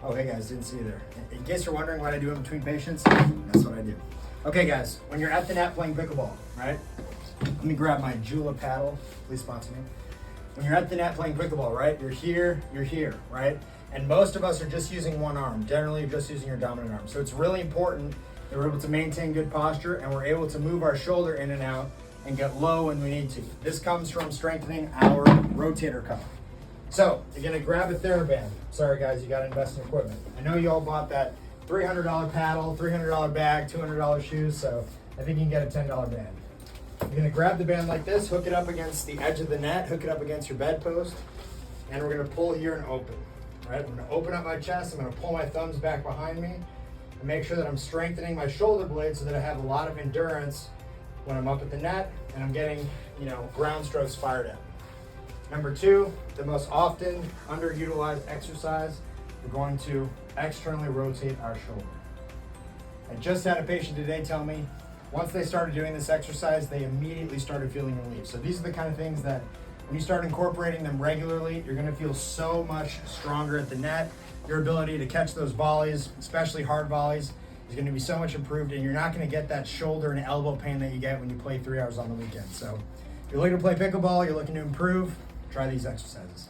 Oh, hey guys, didn't see you there. In case you're wondering what I do in between patients, that's what I do. Okay guys, when you're at the net playing pickleball, right? Let me grab my Jula paddle, please sponsor me. When you're at the net playing pickleball, right? You're here, right? And most of us are just using one arm. Generally, you're just using your dominant arm. So it's really important that we're able to maintain good posture and we're able to move our shoulder in and out and get low when we need to. This comes from strengthening our rotator cuff. So you're gonna grab a TheraBand. Sorry guys, you gotta invest in equipment. I know you all bought that $300 paddle, $300 bag, $200 shoes, so I think you can get a $10 band. You're gonna grab the band like this, hook it up against the edge of the net, hook it up against your bedpost, and we're gonna pull here and open. Right? I'm gonna open up my chest, I'm gonna pull my thumbs back behind me, and make sure that I'm strengthening my shoulder blade so that I have a lot of endurance when I'm up at the net and I'm getting, ground strokes fired at. Number two, the most often underutilized exercise, we're going to externally rotate our shoulder. I just had a patient today tell me, once they started doing this exercise, they immediately started feeling relief. So these are the kind of things that when you start incorporating them regularly, you're gonna feel so much stronger at the net. Your ability to catch those volleys, especially hard volleys, is gonna be so much improved, and you're not gonna get that shoulder and elbow pain that you get when you play 3 hours on the weekend. So if you're looking to play pickleball, you're looking to improve, try these exercises.